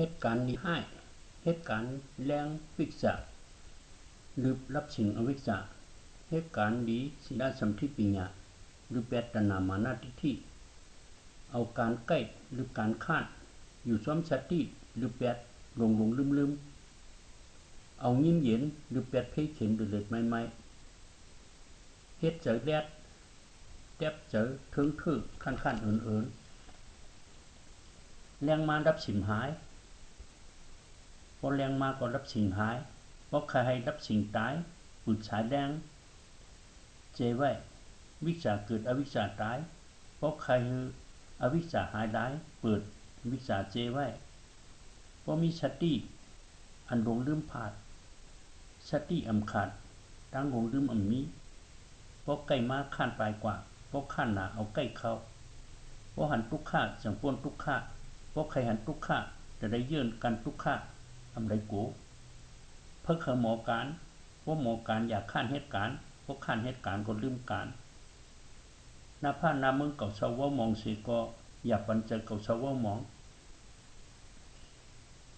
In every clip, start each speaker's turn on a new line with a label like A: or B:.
A: เหตุการณ์นี้ให้เหตุการณ์แรงวิกษาหรือรับสิ่งอวิกษาเหตุการณ์ดีสิดาสัมทิปิญญาหรือแปดตนามานาทิที่เอาการใกล้หรือการข้านอยู่ซ้อมสติหรือแปดลงลืมเอายิ้มเย็นหรือแปดเพ่เข็นหรือเลือดไม่เฮ็ดเจอแดดแดบเจอถึงถือขั้นเอินแรงมารับสิ่งหายพอแรงมาก็รับสิ่งหายเพราะใครให้รับสิ่งตายปุดสายแดงเจไว้วิชาเกิดอวิชาตายเพราะใครอวิชาหายได้เปิดวิชาเจไว้เพราะมีสติอันลงลืมผาดสติอำขาดตั้งลงลืมอำมีเพราะใกล้มาข้านปลายกว่าเพราะข้านหนาเอาใกล้เข้าเพราะหันทุกข้าจังป้วนทุกข้าเพราะใครหันทุกข้าจะได้เยื่นกันทุกข้าอำไรโกเพื่อเขาหมอการเพราะหมอการอยากข้านเหตุการณ์เพราะข้านเหตุการณ์ก็ลืมการนาผ้านามึงเก่าเสาว่ามองเสก็อย่าปันเจอเก่าเสาว่ามอง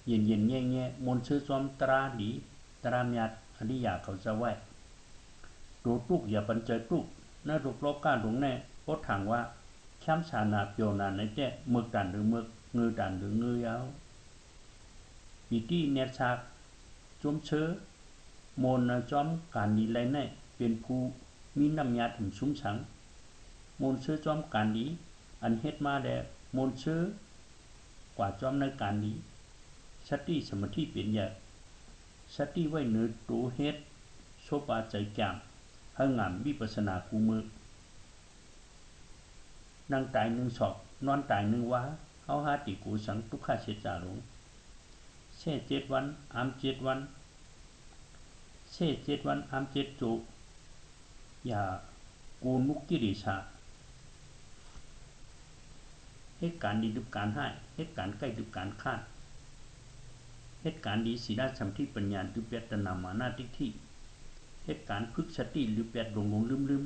A: เย็นแง่มนซื้อซ้อมตราดีตรามยัดอันนี้อยากเขาจะไว้ดูตุกอย่าปันเจอตุกน่าถูกโลกก้าหลงแน่เพราะถางว่าแคมชานาเปียวนาในแจ้เมือกดันหรือเมือกงือดันหรืองือยาวปีที่เนชากจมเชื้อมนจอมการดีไรแน่เป็นผู้มีน้ำยาถึงซุ้มสังมนเชื้อจอมการดีอันเฮ็ดมาแด่มนเชื้อกว่าจอมในการดีสติสมาธิเป็นใหญ่สติไว้เนื้อตัวเฮ็ดโซปาใจจามให้งามวิปัสสนาคูมือนั่งตายหนึ่งศอกนอนตายหนึ่งว้าเอาหาติกูสังทุกข้าเสียจาหลงเช่7 วันอาม7 วันเช่7 วันอาม7จุอย่ากูนุกกิริชาเหตุการณ์ดีหรือการให้เหตุการณ์ใกล้หรือการข้านเหตุการณ์ดีสีดาสัมทิปัญญาหรือแปดตนามานาทิที่เหตุการณ์พึกสติหรือแปดลงลืม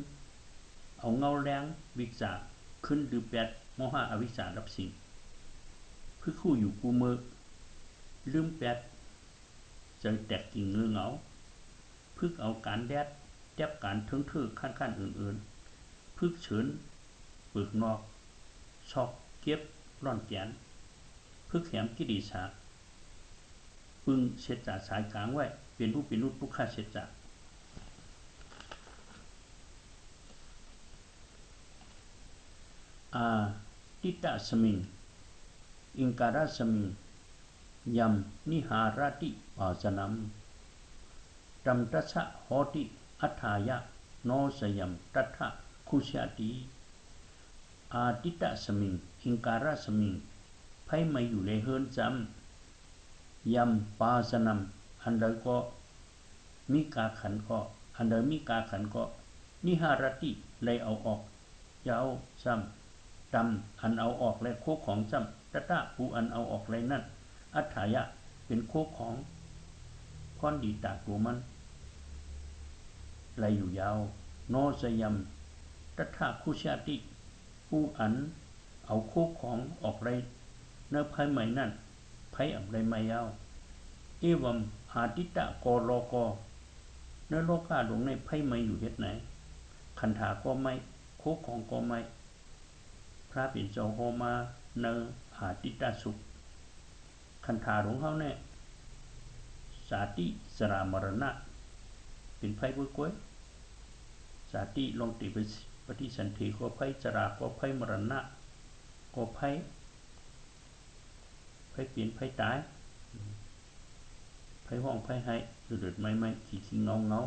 A: เอาเงาแรงวิจารขึ้นหรือแปดโมหะอวิชชารับสิ่งพึกคู่อยู่กูมือลืมแปดใจแตกกิ่งเงือเงาพึกเอาการแดดแดบการทึ่งถือขั้นอื่นพึกเฉินเปิกนอกชอกเก็บร่อนแกนพึกแหมกิริชาปึงเสจาสายกลางไว้เป็นรูปเป็นรูปทุกข้าเสจาติตะสมิงอิงการาสมิงยัมนิหารติปาสนัมตัมตัสสะโหติอัฏฐายะโนสยัมตัทธะคุชติติตะสมิงอิงการาสมิงไพ่มาอยู่ในเฮิรนจำยัมปาสนัมอันใดก็มีกาขันก็อันใดมีกาขันก็นิหารติเลยเอาออกยาวจำตำอันเอาออกและโคกของจำตัทธะผู้อันเอาออกเลยนั่นอัฏฐายะเป็นโคกของพรดีตาตัวมันไหลอยู่ยาวโนสยัมตัทธะคุชติผู้อันเอาโคกของออกไรเนื้อไพ่ใหม่นั่นไพ่อับไรไม่ยาวเอวัมอาติตะกอโลกอเนื้อโลกาลงในไพ่ไม่อยู่เฮ็ดไหนคันถาก็ไม่โคกของก็ไม่พระเป็นเจ้าโฮมาเนื้ออาติตะสุขคันถาหลงเขาเนี่ยสาติสรามรณะเป็นไพ่บุ้ยก้อยสาติลงติไปปฏิสันติก็ไพ่จราก็ไพ่มรณะก็ไพ่เปลี่ยนไพ่ตายไพ่ห้องไพ่ให้เดือดไม่ขี้เงา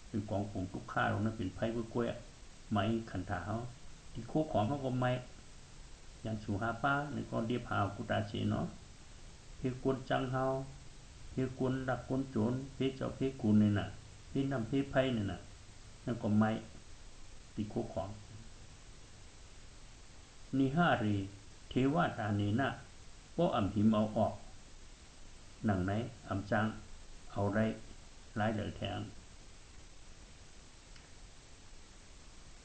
A: เป็นกองผงทุกข้าตรงนั้นเป็นไพ่บุ้ยก้อยไม้ขันถาเขาที่โคของเขาก็ไม้อย่างสุหาป้าในกองเดียบหาวกุตาเชเนาะเพกุนจังเฮาเพกุนดักกุนโจรเพเจ้าเพกุนเนี่ยน่ะเพนำเพไพ่เนี่ยน่ะนั่นก็ไม้ติโคของนิหารีเทวตาเนนะเพราะอำหิมเอาออกหนังไหนอำจางเอาไรร้ายเหลือแทง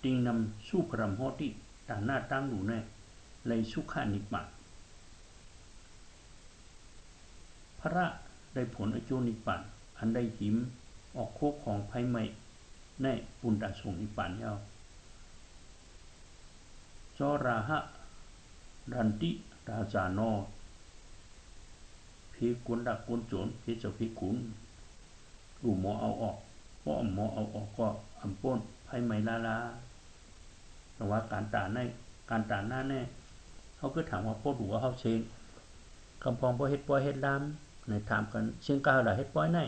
A: ติงนำสู้พรำโหติต่างหน้าตั้งหนูแน่เลยสุขานิปะ พระได้ผลอจุนิปันอันได้หิมออกโคกของไพ่ไม่ในปุณตาสงนิปันเยาจอราหะดันติราจานอพีกุนดักกุนโจนพีเจ้าพีกุนดูหมอเอาออกเพราะหมอเอาออกก็อำป้นไพ่ไม่ลาแต่ว่าการตาในการตาหน้าแน่เขาก็ถามว่าพ่อดูว่าเขาเชงคำพองพ่อเฮ็ดป้อยเฮ็ดลามในถามกันเชียงกาหล่ะเฮ็ดป้อยไหน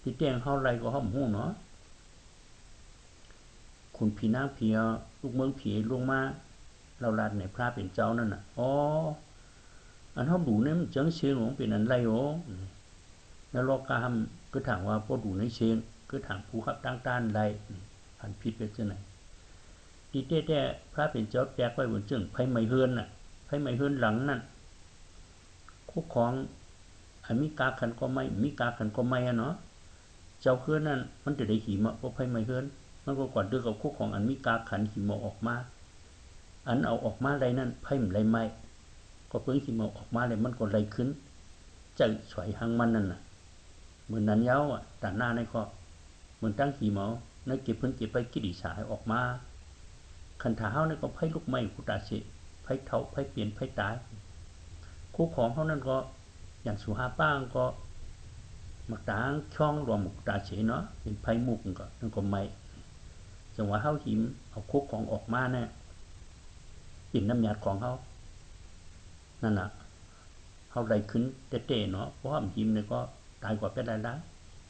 A: ที่แจ้งเฮาไรก็เฮาฮู้เนาะคุณพี่นางเพียลูกเมืองผีลงมาเราลาดในพระเป็นเจ้านั่นน่ะอ๋ออันเฮาดูเนี่ยมันจังเชียงของเป็นอันไรโอแล้วโลกามก็ถามว่าพ่อดูในเชียงก็ถามผู้ขับตั้งต้านไรอันผิดไปจังไหนที่แท้ๆพระเป็นเจ้าแจกไว้บนจึงไผไม่เฮือนน่ะไผไม่เฮือนหลังนั่นคู่ของอมีกาขันก็ไม่มีกาขันก็ไม่เนาะเจ้าเฮือนนั่นมันจะได้หิมะบ่ไผไม่เฮือนมันก็ก่อนดึกเอาคู่ของอันมีกาขันหิมะออกมาอันเอาออกมาได้นั่นไผมันไรไม่ก็เพิ่งหิมะออกมาเลยมันก็ไรขึ้นใจสวยหังมันนั่นน่ะเหมือนนั้นยาวอ่ะแต่หน้าในก็เหมือนตั้งหิมะในเก็บเพิ่นเก็บไปกิริสายออกมาคันถาเฮานี่ก็ไผลุกไหม้กุตาสิไผเฒ่าไผเปลี่ยนไผตายคู่ของเฮานั่นก็อย่างสุหาป้างก็มักตางช่องรวมกุตาสิเนาะเป็นไผมุกก็นั่นก็ไม่จังว่าเฮาหิมเอาคุกของออกมาแน่เป็นน้ำยาของเฮานั่นน่ะเฮาได้ขึ้นเต้ๆเนาะเพราะว่าหิมนี่ก็ตายกว่าไปหลาย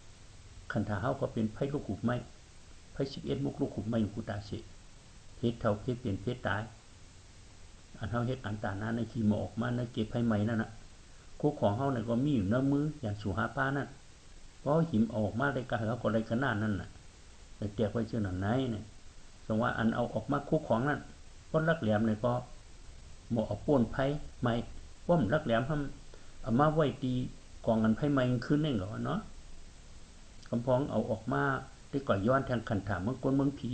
A: ๆคันถาเฮาก็เป็นไผลูกขุบไม้ไผ11มุกลูกขุบไม้กุตาสิเพชรเท่าเพชรเปลี่ยนเพชรตายอันเฮาเฮ็ดอันตานั้นในขี้หมอออกมาในเก็บไผใหม่นั่นน่ะคู่ของเฮานี่ก็มีอยู่ในมืออย่างสุหาป้านั่นเพราะหิมออกมาได้ก็เฮาก็ได้ขนาดนั้นน่ะแต่แจกไว้ซื่อนั่นไหนนี่สมว่าอันเอาออกมาคู่ของนั้นพ้นลักแหลมนี่ก็บ่เอาป่นไผใหม่ป้อมลักแหลมเอามาไว้ตีกองกันไผใหม่คืนนึงก็เนาะคำพ้องเอาออกมาได้ก่อย้อนทางคันถามเมืองก้นเมืองผี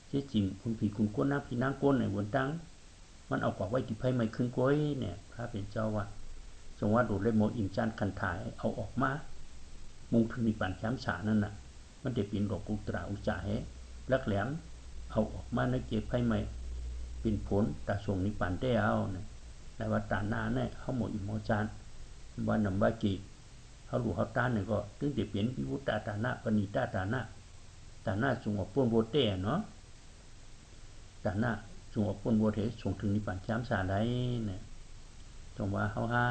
A: ที่จริงคุณผีคุณก้นนางผีนางก้นในบนตั้งมันเอากว่าไว้ที่ไผไม่ขึ้นก้อยเนี่ยพระเป็นเจ้าว่าทรงว่าดูเลยโมอินจันคันถ่ายเอาออกมามุงถึงนิปันช้ำฉานั่นน่ะมันได้เป็นดอกกุตราอุจาเหลักแหลมเอาออกมาในเก็บไผไม่เป็นผลตาส่งนิปันได้เอาเนี่ยในวัดตาหน้าเนี่ยเฮาหมดอิโมจานว่านำว่ากี่เฮารู้เฮาตาเนี่ยก็ถึงได้เปลี่ยนวิวุตตานะปณิตานะตาหน้าจงออกป้นโบเต้เนาะตาหน้าจงออกป้นโบเต้ส่งถึงนิพพานช้ำสาได้เนี่ยจงว่าเฮาหา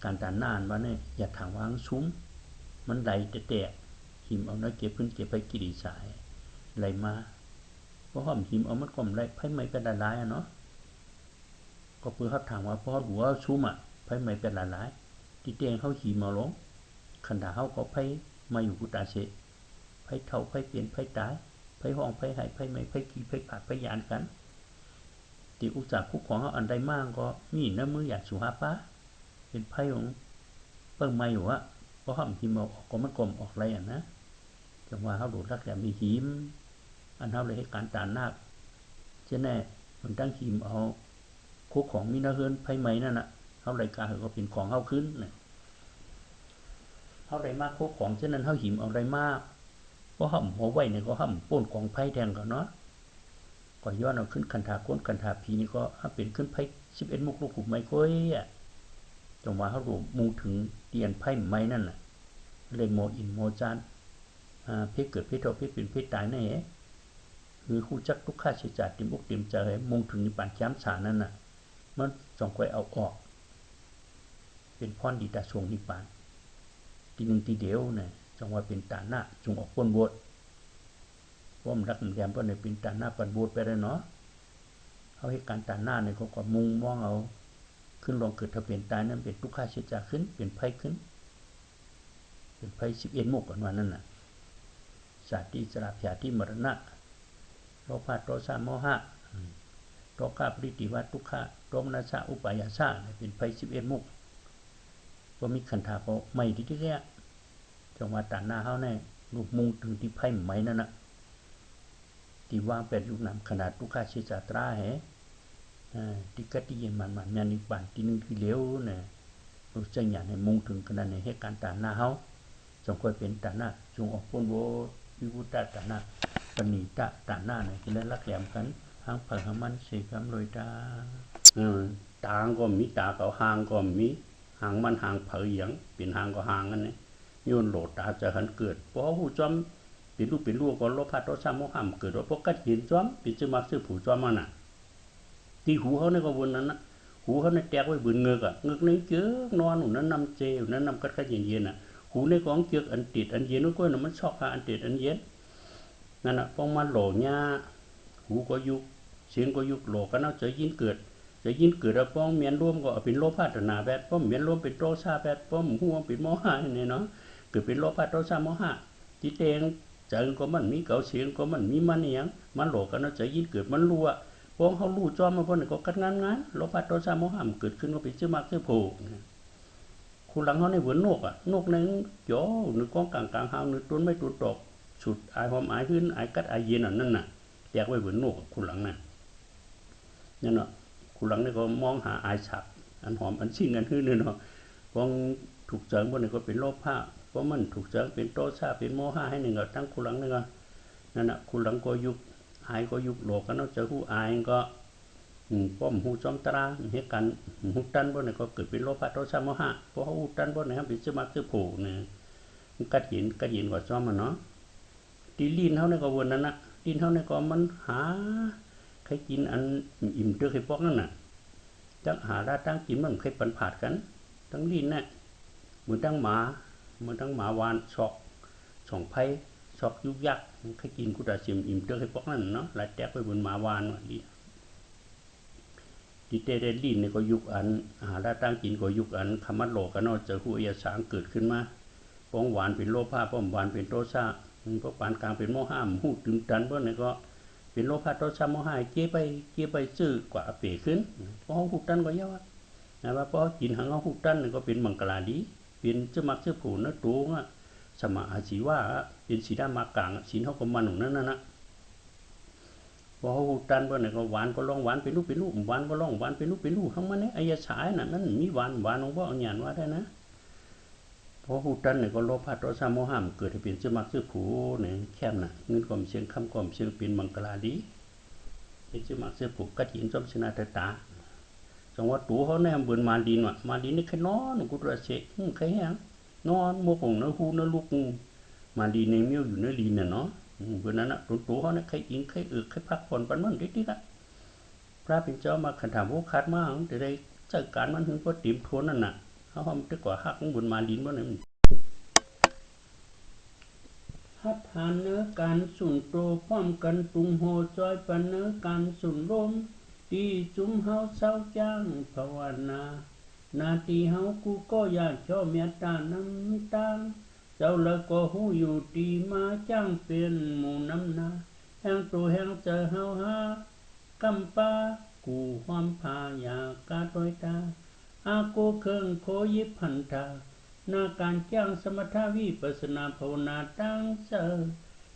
A: การตาหน้าว่าเนี่ยอย่าถางวางซุ้มมันไหลแตะหิมเอาน้อยเก็บขึ้นเก็บไปกิริสายไหลมาเพราะหอมหิมเอามันก็ไหลไผไม่เป็นหลายๆเนาะก็เพื่อครับถามว่าเพราะหัวซุ้มอ่ะไผไม่เป็นหลายๆที่เตียงเฮาหิมเอาลงคันถ้าเฮาก็ไผมาอยู่กุตาเสไผเฒ่าไผเปลี่ยนไผตายไผห้องไผหายไผไม่ไผขี้ไผขาดไผยานกันที่อุตสาหคู่ของเฮาอันใดมากก็มีน้ำมืออย่างสุหาป้าเป็นไผของเปิ้งมาอยู่อะเพราะหอมหิมออกก็มันกลมออกไรอ่ะนะจังว่าเฮาดูรักแหลมมีหิมอันเฮาเลยเฮ็ดการตานนาคจะแน่มันตั้งหิมเอาคู่ของมีนาเฮือนไผใหม่นั่นน่ะเฮาได้กาก็เป็นของเฮาขึ้นน่ะเฮาได้มากคู่ของฉะนั้นเฮาหิมเอาได้มากเพราะห่ำหัวไว้เนี่ยก็ห่ำป้นของไผ่แทงก็เนาะก็ย้อนเอาขึ้นคันถาก้นคันถาผีนี่ก็เป็นขึ้นไผ่11มุกลูกขุมไม้ก้อยอ่ะจังว่าเฮารู้มุ่งถึงเตียนไผ่ไม้นั่นน่ะเลยโมอินโมจานเพศเกิดเพศเฒ่าเพศเป็นเพศตายนั่นแหละคือฮู้จักทุกข้าใช้จ่ายเต็มอกเต็มใจมุ่งถึงนิพพานแจ้มสานั่นน่ะมันจงค่อยเอาออกเป็นพรดีตาสวงนิพพานทีนึงทีเดียวน่ะจังว่าเป็นตาหน้าจงออกพ้นโบสถ์ว่ามันรักแหลมเพิ่นได้เป็นตาหน้าปันโบสถ์ไปแล้วเนาะเฮาเฮ็ดการตาหน้านี่ก็มุ่งมองเอาขึ้นลงเกิดถ้าเป็นตายนั้นเป็นทุกข้าใช้จ่ายขึ้นเป็นไผขึ้นเป็นไผ11มุกกันว่านั่นน่ะสาติสลาภยาติมรณะโลภะโทสะโมหะโตกะปริติวัตทุกขะโทมนัสสะอุปายาสะเป็นไผ11มุกบ่มีขันธาก็ไม่ที่แท้จังว่าตาหน้าเฮาแน่รูปมุ่งถึงที่ไผไหมนั่นน่ะที่วางเป็นลูกน้ำขนาดทุกข้าใช้จ่ายตราแหที่กะติเย็นมันๆญาณิบันที่นึงที่เหลวน่ะ รู้จักอย่างในมุ่งถึงขนาดในเหตุการณ์ตาหน้าเฮาสมควรเป็นตาหน้าจงออกพ้นโววิวุตตตาหน้าปณิตะตาหน้าเนี่ยที่เล่นรักแหลมกันหางเผาหางมันเสียคำลอยตาตาก็มีตาเก่าหางก็มีหางมันหางเผาอย่างเป็นหางก็หางกันเนี่ยโยนโหลดตาจะหันเกิดเพราะหูจอมเป็นลูกก็โลภะโทสะโมหะเกิดว่าพวกกัดหินจอมเป็นจะมักซื้อผูจอมมันน่ะที่หูเขาในก็วนนั้นนะหูเขาในแตกไว้บืนเงือกเงือกในเจือนอนหนุนนั้นนำเจอยู่นั้นนำกัดเย็นน่ะหูในของเจือกอันติดอันเย็นนู้นก็น่ะมันชอบหาอันติดอันเย็นนั่นน่ะป้องมาโหลญ่าหูก็ยุกเสียงก็ยุกโหลกันเอาจะยินเกิดแล้วป้องเมียนร่วมก็เป็นโลภะตนาแบบป้องเมียนร่วมเป็นโทสะแบบป้องหัวเป็นโมหะเนี่ยเนาะเกิดเป็นโลภะโทสะโมหะจิตเองใจก็มันมีเก่าเสียงก็มันมีมันอย่างมันโหลกันเอาจะยินเกิดมันรู้อ่ะป้องเขารู้จอมมาป้องก็กัดงานโลภะโทสะโมหะเกิดขึ้นก็เป็นชื่อมากชื่อโผคุณหลังเขาในหัวนกอ่ะนกนั้นจ่อนึกก้องกลางหางนึกต้นไม่ตุนตกสุดอายหอมอายขึ้นอายกัดอายเย็นนั่นน่ะแยกไว้หัวนกคุณหลังน่ะนั่นเนาะคุณหลังนี่ก็มองหาอายฉับอันหอมอันชิ่งอันขึ้นเนาะป้องถูกเจิงบนนี้ก็เป็นโลภะเพราะมันถูกเจิงเป็นโทสะเป็นโมหะให้หนึ่งก็ตั้งคุณหลังนี่ก็นั่นน่ะคุณหลังก็ยุกอายก็ยุกโลกกันเนาะเจอผู้อายก็ป้อมหูจอมตราเหตุการณ์หูตันบนนี้ก็เกิดเป็นโลภะโทสะโมหะเพราะหูตันบนนี้ครับเป็นสมาธิโผล่เนี่ยกัดหินกว่าจอมมันเนาะตีลิ้นเขาเนี่ยก็วนนั้นนะลิ้นเขาเนี่ยก็มันหาใครกินอันอิ่มเตื้อใครปอกนั่นน่ะจังหาได้ตั้งกินมันใครปันผาดกันทั้งลิ้นน่ะเหมือนตั้งหมาวานชอกสองไผ่ชอกยุกยักใครกินกุฎาชิมอิ่มเตื้อใครปอกนั่นเนาะหลายแตกไปบนหมาวานว่ะดิเตเดลินเนี่ยก็ยุกอันหาได้ตั้งกินก็ยุกอันคำมัดโลกันเนาะเจอผู้อยาสางเกิดขึ้นมาป้องหวานเป็นโลภะป้องหวานเป็นโทสะพวกปานกลางเป็นโมหะหูตึงตันพวกนี้ก็เป็นโลภะโทสะโมหะเจี๊ยไปซื้อกว่าเป๋ขึ้นเพราะหูตันก็เยอะนะว่าเพราะกินหางหูตันก็เป็นมังกรดีเป็นเจ้ามักเจ้าผู้นะตัวอ่ะสมาอาชีว่าเป็นสีดามากลางสีเขาก็มันหนุนนั่นนะพอหูตันพวกนี้ก็หวานก็ลองหวานเป็นลูกหวานก็ลองหวานเป็นลูกทั้งมันเนี่ยอายฉายน่ะมันมีหวานของพ่อเอาหยานว่าได้นะพอหูตันเนี่ยก็โลภะโทสะโมหะเกิดให้เป็นเจ้ามักเจ้าผู้เนี่ยแคบน่ะเงินความเชียงคำความเชียงเป็นมังกรดีเป็นเจ้ามักเจ้าผู้กัดหินจอมชนะตาจังว่าตัวเขาเนี่ยเบิ่นมาดินว่ะมาดินนี่แค่นอนกูตัวเสกใครแห้งนอนโมกงเนื้อหูเนื้อลูกมาดินในเมี้ยวอยู่เนื้อดินน่ะเนาะเบิ่นนั้นน่ะตัวเขาเนี่ยใครอิงใครใครพักผ่อนปันมันดิๆอ่ะพระเป็นเจ้ามาขันถามโอ้คัดมาแต่ได้จัดการมันถึงก็ติ่มทวนนั่นน่ะเฮามันได้กว่าฮักเบิ่นมาดินบ่เนี่ยหัตถานเนื้อการสุนโตพร้อมกันปรุงโหจอยปันเนื้อการสุนลมตีจุมเฮาเศร้าจ้างภาวนานาทีเฮากูก็อยากชอบเมตตาน้ำตาเจ้าละก็หูอยู่ตีมาจ้างเป็นหมู่น้ำนาแห่งตัวแห่งเจอเฮาหากำปากูความพายากาดอยตาอาโกเครื่องโคยิบพันธานาการจ้างสมถาวิปัสสนาภาวนาตั้งเสอ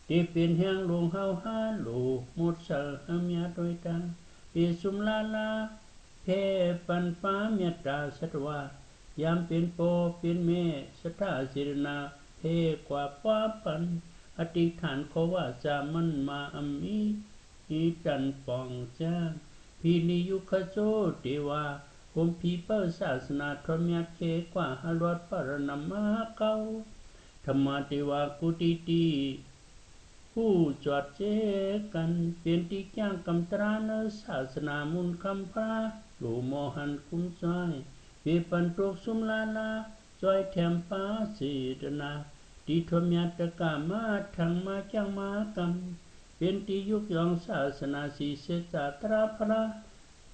A: ที่เป็นแห่งลงเฮาหาโลหมดเสอเฮาเมียดอยตาเปสุมลาเพปันฟ้าเมตตาสัตวายามเป็นโปเป็นเมสัทธาศิรนาเพกว่าป้าปันอธิษฐานขอว่าจะมันมาอัมมีจันปองจ้าพีนิยุคโจเทวาผมพีเปอร์ศาสนาธรรมยัดเคกว่าฮารอดปรณมาเกาธรรมเทวากุติตีผู้จอดเจกันเป็นที่จ้างกำตราเนศาสนามุนคำพระหลูโมหันคุ้มจอยเปปันตกสุมลาจอยแถมป้าสีดนาที่ธรรมยัตกามาทังมาจังมากำเป็นที่ยุกยองศาสนาสีเสจาตราพระ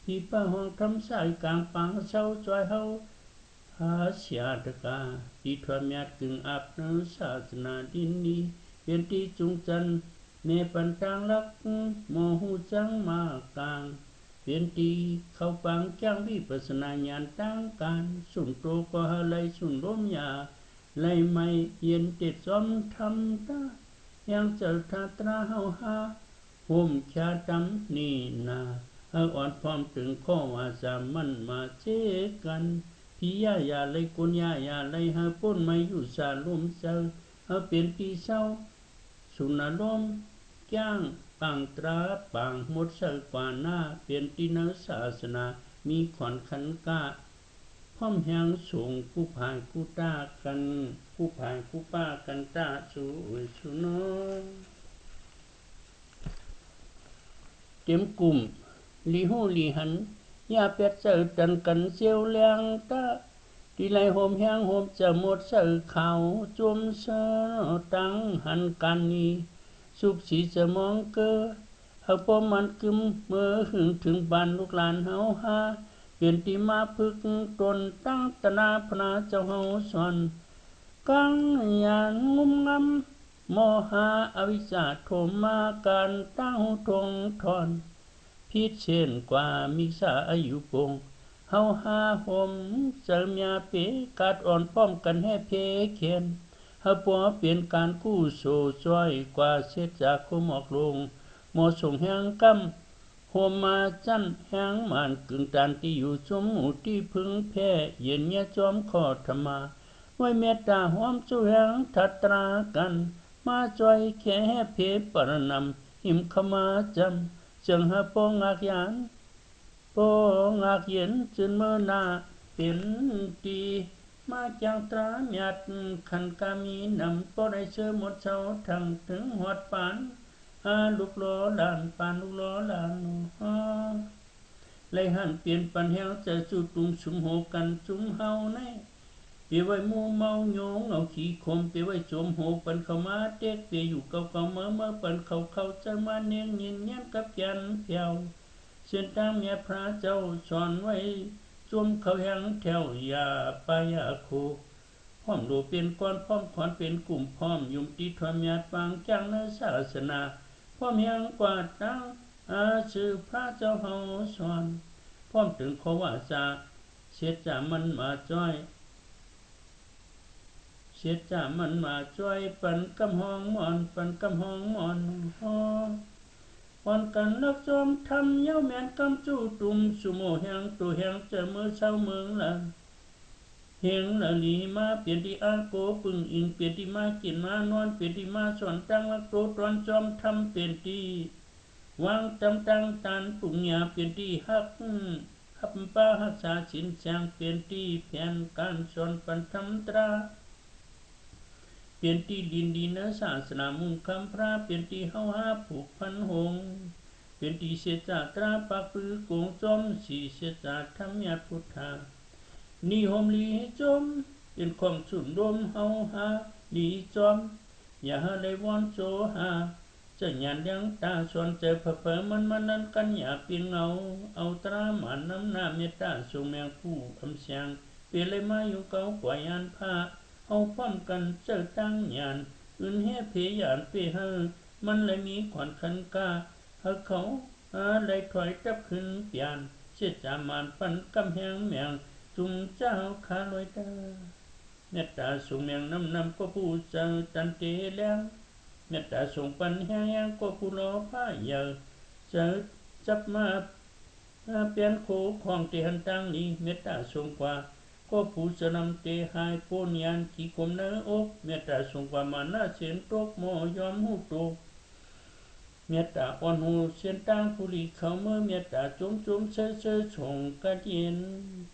A: ที่ป้าห้องทำสายกลางปังเศร้าจอยเฮาหาเสียตกาที่ธรรมยัตกึ่งอับเนศาสนาดินนี้เป็นที่จุงจันเนปันทางลักโมหูจังมากลางเป็นที่เข้าปังจังวิปัสสนาญาณตั้งการสุนโตก็หาไลสุนร่มยาไลไม่เย็นเจ็ดซ้อมทำตายังเจอทาตราเฮาหาห่มชาดำนี่นาให้อ่อนพร้อมถึงข้อว่าจะมันมาเจกัน พี่ยาอย่าเลยกุญยาอย่าเลยหาป้นไม่อยู่สาลุ่มเจอหาเปลี่ยนตีเศร้าสุนลมจ้างปังตราปังหมดเสกว่าหน้าเปลี่ยนตีเนศาสนามีขวัญขันกาพร้อมแหงสูงผู้ผ่านผู้ตากันผู้ผ่านผู้ป้ากันตาสู่สุนเต็มกลุ่มลีหูลีหันยาเป็ดเสือตันกันเสียวเลียงตาที่ไหลโหมแหงโหมจะหมดเสือเขาจุ่มเสือตั้งหันกันนี้สุขสีจะมองเกอเฮาปอมันกึมเมื่อหึงถึงบ้านลูกหลานเฮาหาเปลี่ยนที่มาพึกตนตั้งตนาพนาเจ้าเฮาสอนกังยานงุมงำโมหะอวิชชาโทมมาการตั้งทงทอนพิเช่นกว่ามิสาอายุปงเฮาหาห่มเสมยาเปกาดอ่อนป้อมกันให้เพเขียนเฮาปัวเปลี่ยนการกู้โซจ้อยกว่าเสร็จจากคุมออกลงหมอส่งแหงกำโฮมมาจันแหงมานกึ่งตานที่อยู่สมหมู่ที่พึงแพ้เย็นเนียจอมขอธรรมาไว้เมตตาหอมจุแหงทัตรากันมาจ้อยแค่เพปรนำหิมขมาจำจึงหาปองอักยานปองอักเย็นจึนเมื่อนาเป็นตีมาจังตราหยัดขันกามีนำก็ได้เชื่อหมดเช้าทั้งถึงหอดปานลูกล้อหลานปานลูกล้อหลานเลยหันเปลี่ยนปันแหวจะสู่ตุงสุมโหกันจุมเฮาในเปียไว้มูเมาโยงเอาขี้คมเปียไว้จมโหปันเข้ามาเด็กเปียอยู่เก่าๆเมื่อปันเขาจะมาเนียงเงียนเงียนกับยันเพียวเส้นทางเมียพระเจ้าสอนไว้จมเขาแหงแถวอย่าปายาคูพร้อมดูเป็นก้อนพร้อมขอนเป็นกลุ่มพร้อมยุมตีทวมยาปางจังในศาสนาพร้อมยังกว่าตั้งชื่อพระเจ้าเฮาสอนพร้อมถึงขว่าจะเสียจามันมาจ้อยเสียจามันมาจ้อยปันกำห้องมอนปันกำห้องมอนปอนกันนักจอมทำเย้าแมนกำจู้ตุ่มสุโมแหงตัวแหงจะเมื่อเช้าเมืองละเฮงละลีมาเปลี่ยนที่อาโกปึงอิงเปลี่ยนที่มากินมานอนเปลี่ยนที่มาสอนตั้งลักโตตอนจอมทำเปลี่ยนที่วางจำตั้งตันปุญญาเปลี่ยนที่ฮักป้าฮักษาสินจางเปลี่ยนที่แผนการสอนปันธรรมตราเปลี่ยนที่ดินดีเนื้อศาสนามุงคำพระเปลี่ยนที่เฮาหาผูกพันหงเปลี่ยนที่เสจาตราปากปือกงจอมสีเสจาธรรมยาพุทธานิหมลีจอมเป็นของสุนรมเฮาหาลีจอมอย่าได้วอนโจหาจะหยันยังตาสอนใจเผอมันนั้นกันอย่าเปียงเอาตราหมันน้ำหน้าเมตตาทรงแมงผู้อำเสียงเปลี่ยนเลยมาอยู่เก่ากว่ายันผ้าเอาพร้อมกันเจอตั้งหยานอื่นแห่เพยานเปเฮมันเลยมีขวัญขันกาเขาเลยถอยจับขึ้นเปลี่ยนเสียจามานปันกำแหงแมงจุมเจ้าขาลอยตาเมตตาทรงแมงน้ำก็ผู้เจอจันเตแล้วเมตตาทรงปันแหงก็ผู้รอผ้าเยอะเจอจับมาเปลี่ยนโคของเตหันตั้งนี้เมตตาทรงกว่าก็ผู้สนำเตหายโพนยันขี้คมเนื้ออกเมตตาทรงกว่ามาหน้าเสียนตกโมยอมหูตกเมตตาอ่อนหูเสียนตั้งผู้ลีเขาเมื่อเมตตาจมเชยชงกะเย็น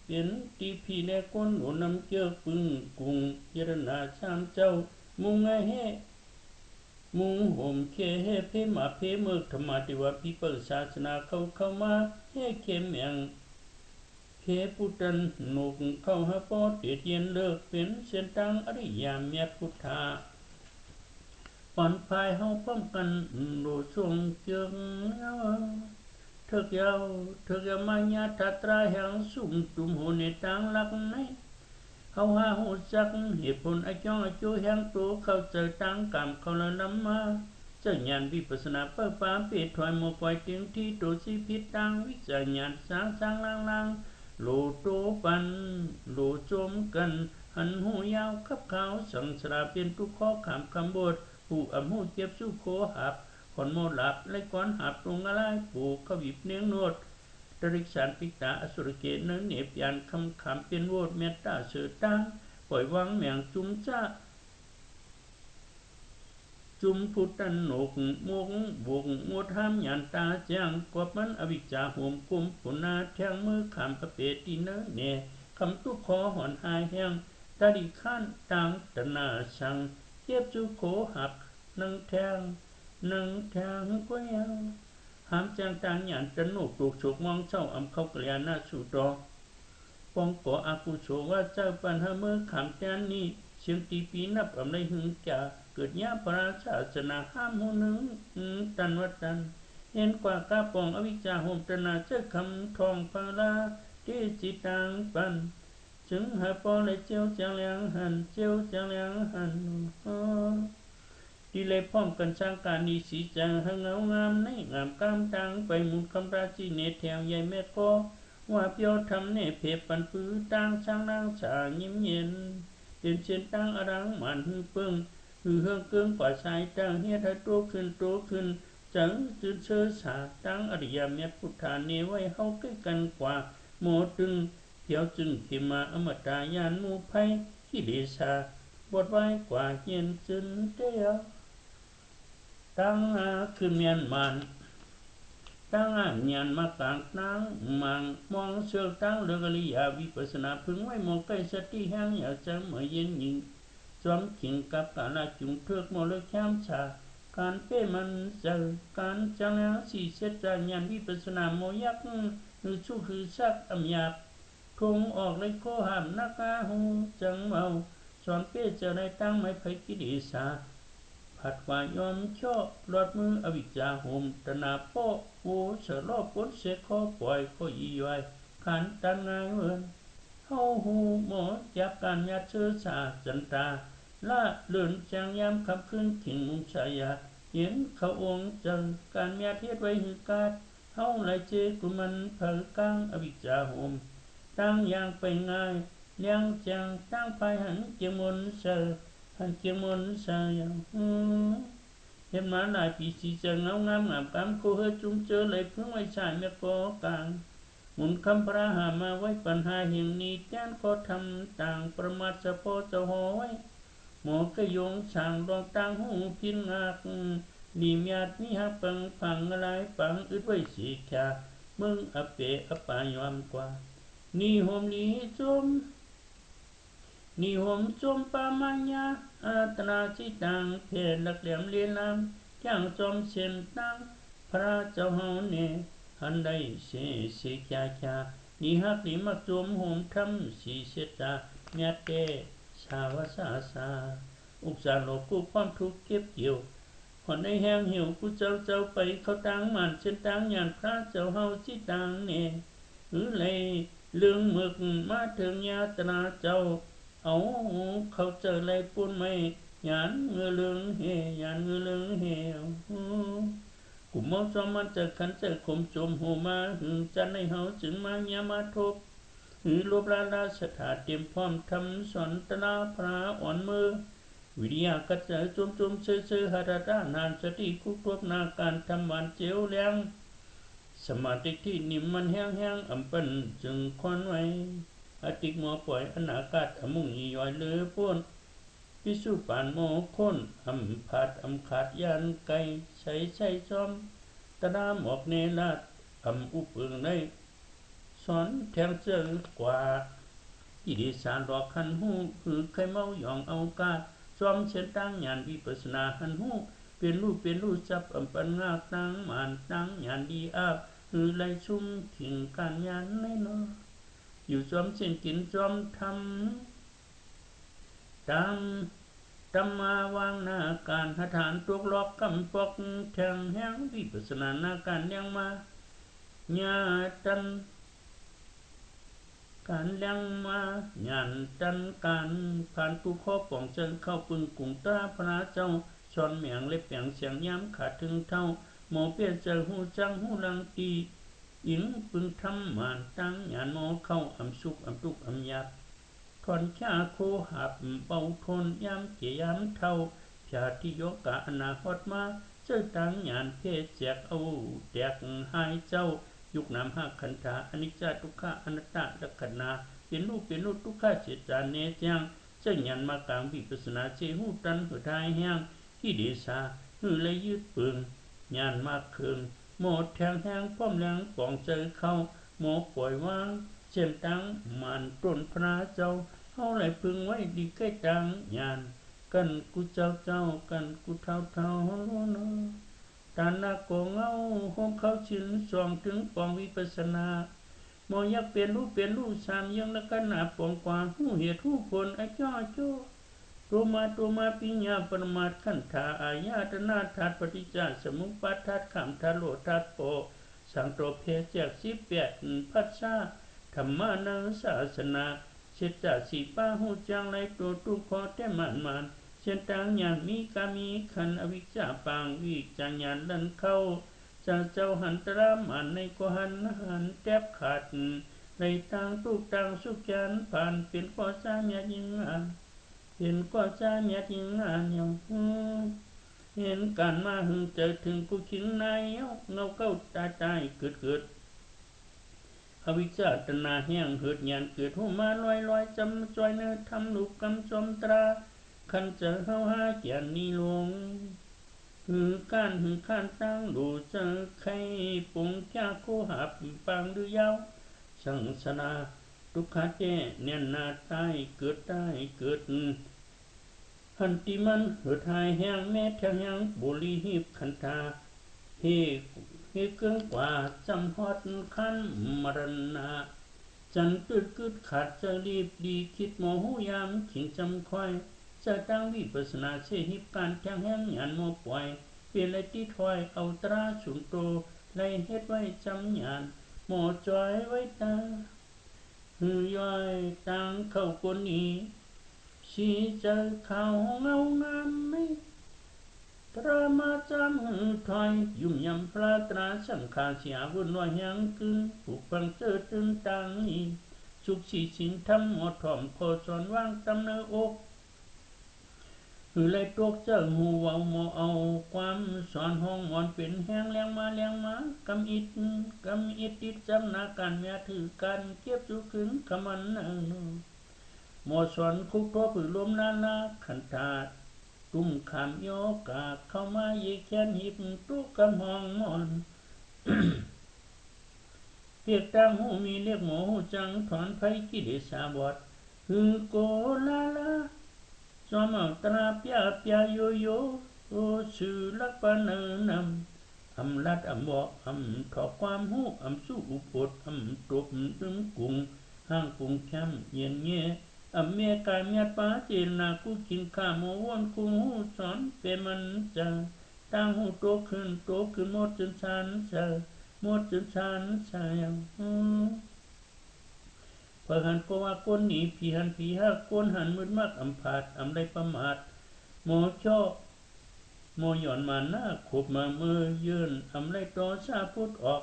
A: เปลี่ยนตีพีแลก้นหนุนน้ำเจ้าปึ้งกุงเยรนาชามเจ้ามุงไงเฮมุงห่มเคเฮเพมาเพเมือกธรรมะติว่าพิเปิดศาสนาเข้ามาเฮเข้มแมงเพพุตันหนุกเข้าหาปอเตียเย็นเลิกเป็นเส้นทางอริยเมียพุทธาปอนภายเฮาป้องกันโดช่วงเจืองเถิกยาวมาญาทัตราแห่งสุ่มตุ่มโหในทางลักไหนเฮาหาหูจักเหตุผลไอจ้องไอจูแห่งตัวเข้าใจตั้งกรรมเขาละนำมาเจ้าญาณวิปัสสนาเปิดฟ้าเปิดถอยโมปล่อยเตียงที่ตัวสิพิษตังวิจัยญาณสร้างล่างโลโตปันโลจมกันหันหูยาวขับขาวสังสราเป็นทุกข้อขามคำบทผู้อำหูเจ็บสู้โคหับขอนโมหลับไล่ก้อนหับตรงอะไรปู่ขวิบเนียงนวด ตริกสารปิตาอสุรเกเนเนปยานคำขามเป็นโวดเมตตาเสือตังปล่อยวางแมงจุมจ้าจุมพุตันโหนกมงบวกงวดห้ามยันตาแจ้งกบมันอวิจาโหมกุมปุนาแทงมือขามอเปติเนเนคำตุขอหอนหายแห้งตาดิข้านตังตนาชังเย็บจุโขหักนังแทงก็ยังหามแจ้งต่างยันตะโนกตูกโฉกมองเจ้าอำเข้าเกลียนาสุดอปองก่ออากุโฉว่าเจ้าปัญหาเมื่อขามแทนนี้เสียงตีปีนับอำไรหึงจ่าเกิดญาปราศาสนาห้ามหูหนึ่งตันวัตันเห็นกว่ากาปองอวิจาโหมตนาเจ้าคำทองพลาเทจิตังปันจึงหาปอเลยเจียวจางเลียงหันดีเลยพร้อมกันสร้างการดีสีจังหงเอางามในงามกามตังไปมุนคำราชีเนแถวใหญ่แม่ก็ว่าเปียวทำเนเพปันปื้อตังช่างนางชายิ้มเย็นเดินเชียนตังอรังมันหือเปิงหือเฮืองเกิงกว่าสายตังเฮียทัดโตขึ้นจังจืดเชื้อสาตังอริยเมตพุทธาเนไว้เฮาใกล้กันกว่าโมตึงเที่ยวจึงขิมาอมตายานมูไพกิเลสาบทไว้กว่าเย็นจึนเดียวตั้งคือเมียนมันตั้งเมียนมากลางตั้งมังมองเสือตั้งเรื่องอริยวิปัสสนาพึงไว้มองใกล้สติแห่งอยากจะเมื่อเย็นยิงจอมขิงกับกาลจุงเทือกมอลแคมชาการเป้มันเจอการจังแล้วสีเสจญญาณวิปัสสนาโมยักหือชูคือซักอำยาบทงออกเลยโคหามนักหูจังเมาสอนเป้จะได้ตั้งไม่ไผกิเลสาผัดว่ายอมชอบรอดมืออวิจจาโหมตนาโปโวเสรอบปนเสคอปล่อยก็ยีย้อยขันตันงายเวินเฮาหูหมอจับการยัดเชื้อสาจันตาละเลื่อนจางยามขับขึ้นขิงมุงชายาเห็นเขาองค์จังการเมียเทศไว้หือกาดเฮาไหลเจกุมันเผลกังอวิจจาโหมตั้งอย่างไปง่ายเลี้ยงจังตั้งภายหันเกียงมนเสหันเกียงมนเสยังเห็นมาหลายปีสีเจงเงางามกำโคเฮจุมเจอเลยเพิ่งไว้ชายเมียกอกลางหมุนคำพระหามาไว้ปัญหาแห่งนี้แจ้นก็ทำต่างประมาทเฉพาะเจ้าหอยหมอกระยงช่างดองตั้งหูพินงักดีมียดมีหักปังพังอะไรปังอึดไว้สีแค่มึงอเปอปายอมกว่านี่โฮมนี้จมนิหมจมปามัญญาอาตนาจิตังเพศหลักเหลี่ยมเลียนลำย่างจอมเช่นตังพระเจ้าเฮาเนหันได้เสกยานิหักนิมักจมโหมทำสีเสตาเมียเตชาวสาอุกษาโลกุความทุกข์เก็บเกี่ยวหอนในแห้งหิวกูเจ้าไปเขาตังมันเช่นตังอย่างพระเจ้าเฮาจิตังเนหรือเลยเรื่องหมึกมาถึงญาตนาเจ้าเอาเขาเจอไรปุ่นไม่ยานเงือเลืองเฮกุมมอจอมมันจะขันจะข่มจมหูมาหึงจันในเฮาจึงมายามาทบหือลบลาสถาเตรียมพร้อมทำสอนตนาพระอ่อนมือวิริยะกัจจะจมเชื่อหาดานานสติคุกทบนาการทำวันเจียวเลี้ยงสมาธิที่นิ่มมันแห้งอำปันจึงควันไว้อติกหมอปล่อยอนาคาตอมุงยีย้อยเลือพ้นพิสุปานโมคนอำผัดอำขาดยันไก่ใช้จอมตะดามออกเนลาดอำอุปึงในสอนแทงเจอกว่าอิริสารดอกขันหูหือเคยเมาหยองเอากาจอมเช่นตั้งญาณวิปัสสนาหันหูเป็นรูปจับอำปันงากตั้งมานตั้งญาณดีอาบหือไลชุ่มถึงการญาณในนออยู่จอมเช่นกินจอมทำตามมาวางหน้าการหฐานตุกลอกกำปอกแทงแห้งวิปัสสนานาการยังมาญาตันการยังมาญาตันการผ่านตุข้อป่องเชิงเข้าปึงกุ่งตาพระเจ้าชอนเมียงเล็บเปียงเสียงย้ำขาดถึงเท่าหมอเปียเจอหูจังหูลังตีอิงปึงทำมานตั้งญาณโมเข้าอำสุกอำตุกอำยับทอนชาโคหับเบาทนย้ำเกี่ยย้ำเท่าชาติโยกะอนาคตมาเจ้าตั้งญาณเพศแจกเอาแตกหายเจ้า ยุคนามหักขันธาอนิจจทุกขะอนัตตาลักขณาเป็นรูปทุกขะเจตาเนจังเจ้ายันมากลางวิปัสสนาเจหูตันหัวทายแห้งที่เดชาหือเลยยืดปึงยานมากเคืองหมดแทงแห้งป้อมแรงปองใจเข้าหมอปล่อยวางเช่นตังมันต้นพระเจ้าเฮาไหลพึงไว้ดีใกล้ตังยานกันกูเจ้ากันกูเท่าเนาะตานาโกเงาห้องเขาชินส่องถึงปองวิปัสสนาหมอยักเป็นรูปสามยังละกันหนาปองกว่าหูเหตุหูผลไอ้จ้อตัวมาปิญญาปรมาขันธาอายาตนาทัดปฏิจจสมุปปาทัดขามทัดโลทัดโปสังโตเพแจก18พัสสะธรรมานังศาสนาเชตสีป้าหูจังไรตัวตุขอแต่มันเช่นต่างอย่างมีกามีขันอวิชชาปังวิจัญญาณลันเข้าจะเจ้าหันตรามันในกหันแทบขาดในต่างตุกต่างสุขยันผ่านเป็นก่อสร้างยิงอันเป็นก่อสร้างยิงอันอย่างเห็นการมาหึงเจอถึงกูคิงในเงาเก้าตายเกิดอวิชชาตนาแห้งเหิดหยานเกิดหูมาลอยจำจอยเนื้อทำลูกกำจมตราขันเจอเฮาหาเกียนนีลงหือข้านตั้งดูเจอใครปุงแค่คู่หับปังดูยาวสังสนาทุกขาเจเนียนนาตายเกิดหันติมันเหิดหายแห้งแม่แทงแห้งบุรีหีบขันธาเฮเกิงกว่าจำฮอดคันมรณะจันกึดขาดจะรีบดีคิดโมหูยามขิงจำคอยจะตั้งวิปัสสนาเชหิบการแทงแห้งหยันโมป่วยเปลี่ยนไรที่ถอยเอาตราสุนโตไรเฮ็ดไว้จำหยานหมอจอยไว้ตาหือย่อยตังเข้าคนนี้ชีเจอเขาเงางามไม่ตรามาจำถอยยุ่มยำพระตราสังขาเสียวุ่นวายยังกึ่งผูกฟังเจอตึงตังนี้สุขสีสินทำหมดถ่อมโคสอนว่างตำเนื้ออกหือเลยตกเจ้าหูเว้าหมอเอาความสอนห้องหมอนเป็นแห้งแรงมากำอิดติดจำนาการเมียถือกันเก็บสุขึงขมันหมอสอนคุกตัวผือลมนาขันธาตุ้มขามโยกาเข้ามาเยแค้นหิบตุกกำห้องมอนเรียกตั้งหูมีเรียกหมอหูจังถอนไฟกิเลสาบอดหือโกลาจอมเอาตราเปียโยโอชื่อลักปานนำลัดบอกถอกความหูสู้อุปดตบตึงกุงห้างปุงแคมเย็นเงี้ยเมียกายเมียป้าเจนนากูกินข้าโมวนกูหูสอนเป็นมันจังตั้งหูโตขึ้นหมดจนชันเจอหมดจนชันเสียพอหันก็ว่าก้นหนีผีหันผีหักก้นหันมืดมากผาดได้ประมาทโมชอบโมหย่อนมาหน้าขบมามือยืนได้ต่อซาพุดออก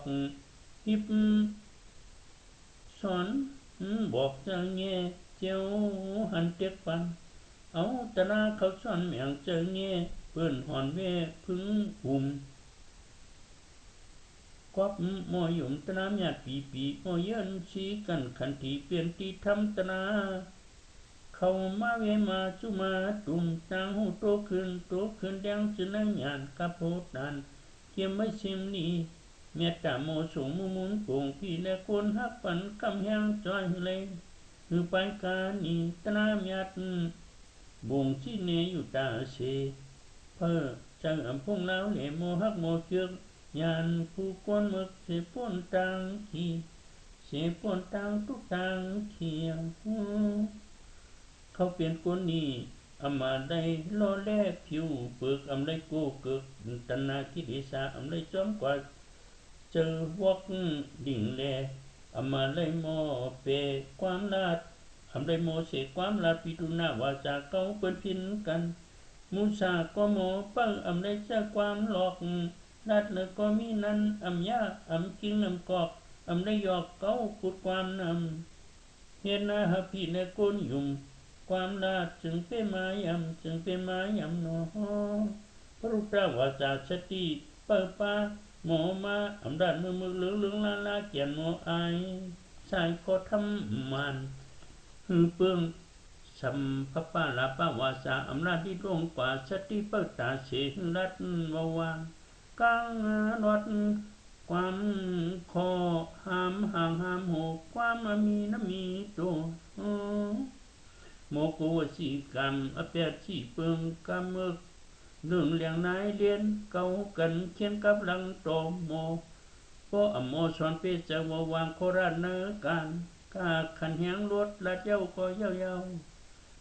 A: หิบสอนบอกจังเงี้ยเจ้าหันเต็กปันเอาตะนาเขาสอนแมงเจอเงี้ยเปิ้นหอนเว่พึ่งหุ่มกอบมอยุ่มตะนาหยาดปีมอเยินชี้กันขันทีเปลี่ยนตีทำตะนาเข้ามาเวมาจุมาตุ่มจางหูโตขึ้นแดงจะนั่งหยานกะโพดานเกี่ยมไม่ชิมนี้เมียตาโมสูงมุนโป่งพี่และคนฮักปันกำแหงจอยเลยหือไปกานีตนาเมียดบ่งที่เนอยู่ตาเสเพื่อจังพงแล้วเหลโมฮักโมเชือกยานผู้กวนมึกเสป่นตังขีเสป่นตังทุกตังเขียวเขาเปลี่ยนคนนี้มาได้ล้อแลผิวเปิกได้โกเกิกตนาคิดิสาได้จอมกว่าเจอวอกดิ่งแลมาได้โมเปความลาดได้โมเสความลาดปิตุนาวาจาเก้าเปิ้นพินกันมูซาก็โมปังได้เจอความหลอกลาดเลยก็มีนั้นยากิงกอกได้หยอกเก้าขุดความเห็นนะฮะพี่ในก้นยุ่มความลาดจึงเป็นมายำหนอพระรูปวาจาสติเปิดปา หมอมาอำดานมือเหลืองลาเกียนหมอไอชายขอทำมันหือเปื้องสัมภปะลาปะวาสาอำนาจที่ร่วงกว่าสติเปิดตาเสหรัดวาวากางรถความคอหามห่างหามหกความมีน้ำมีตัวโมโกวสีกรรมอเปียชีเปิงกรรมเรื่องเลี้ยงนายเลียนเก่ากันเขียนกับหลังโตโมพออโมสอนเปจะวางโคราชเนื้อกันกาขันเฮียงรถลัดเย้าก็เย้า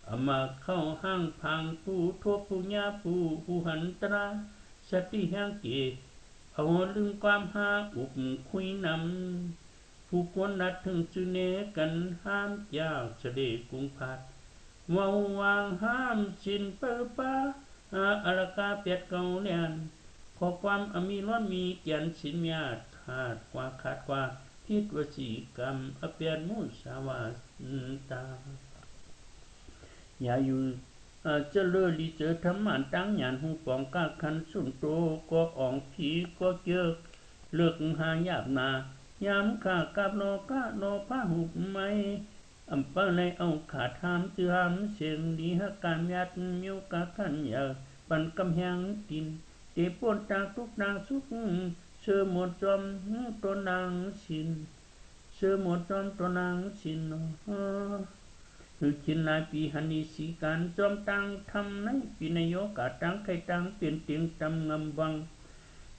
A: เอามาเข้าห้างพังผู้ทั่วผู้ญาผู้หันตราสติแห่งเกเอาลืมความหาอุบคุยนำผู้ควรนัดถึงจุเนกันห้ามยากเสด็จกรุงพัดวางห้ามชินเปป้าอลกาเปียดเกาเลียนขอความมีร้อนมีเกียนสินญาติขาดกว่าพิษวสีกรรมอเปียนมุสาวาตาอย่าอยู่เจริญลีเจอธรรมันตั้งหยานหูปองก้าคันสุนโตก็อ่องผีก็เจอเลือกหายาบนายามข้ากับโนกะโนผ้าหุบไม่อำเป้าในเอาขาดหามเจือมเสียงดีฮักการยัดมิวกะขันเยอปันกำแหงตินเตปนตางทุกนางสุขเชื่อหมดจอมตัวนางสินเชื่อหมดจอมตัวนางสินคือชินลายปีหันนีสีการจอมตังทำในปีนโยกาตังไข่ตังเปลี่ยนเตียงตำงำวัง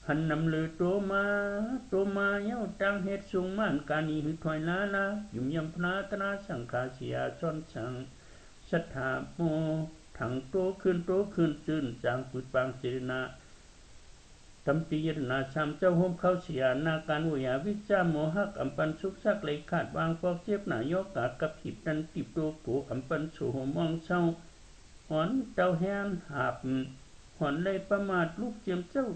A: หันนำเลยโตมาเย้าตังเฮ็ดสูงม่านกานีหือถอยลายุ่มยำพนาตนาสังคาเสียซ้อนสังสัทธาโมถังโตขึ้นจืนจางปุดปางเสนาตำตียนาชามเจ้าห่มเข้าเสียนาการวิยาวิจาโมหักอัมปันสุกซักเลยขาดวางพอกเจ็บหนายกกากับผิดนันติบโตโกอัมปันสู่มองเศร้าหอนเจ้าแหนหาบหอนเลยประมาทลูกเจียมเจ้า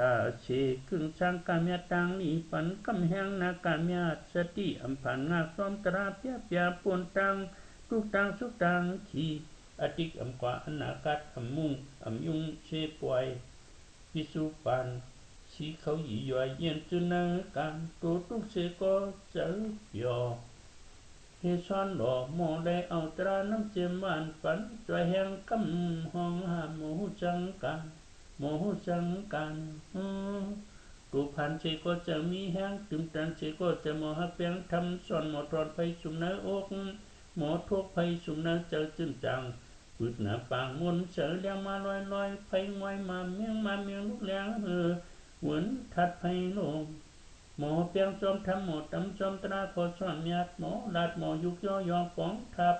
A: ตาเชครึ่งช่างการเมียตังนี้ปันกำแหงนาการเมียสติอัมพันงาซ้อมตราเปียปวนตังทุกตังสุกตังขีอติกอัมกว่าอนากัดอัมมุ่งอัมยุงเชป่วยพิสุปันสีเขาหยีย่อยเย็นจุนังการตัวทุกเสก็เจอเปียวเฮซ้อนหล่อหมอได้เอาตราน้ำเจมบ้านฝันจอยแหงกำห้องหาหมูจังกันตัวพันเสก็จะมีแห้งตึมตันเสก็จะหมอฮักเปียงทำสอนหมอตรอนไปสุมเนื้ออกหมอทุกไปสุมเนื้อเจอจึงจังปืดหนาปางมนเสือเลี้ยงมาลอยไฟงอยมาเมียงลูกเลี้ยงเหมือนทัดไฟลงหมอเปียงจอมทำหมอตำจอมตราขอซ้อนเมียดหมอลาดหมอยุกย่อยองป้องทับ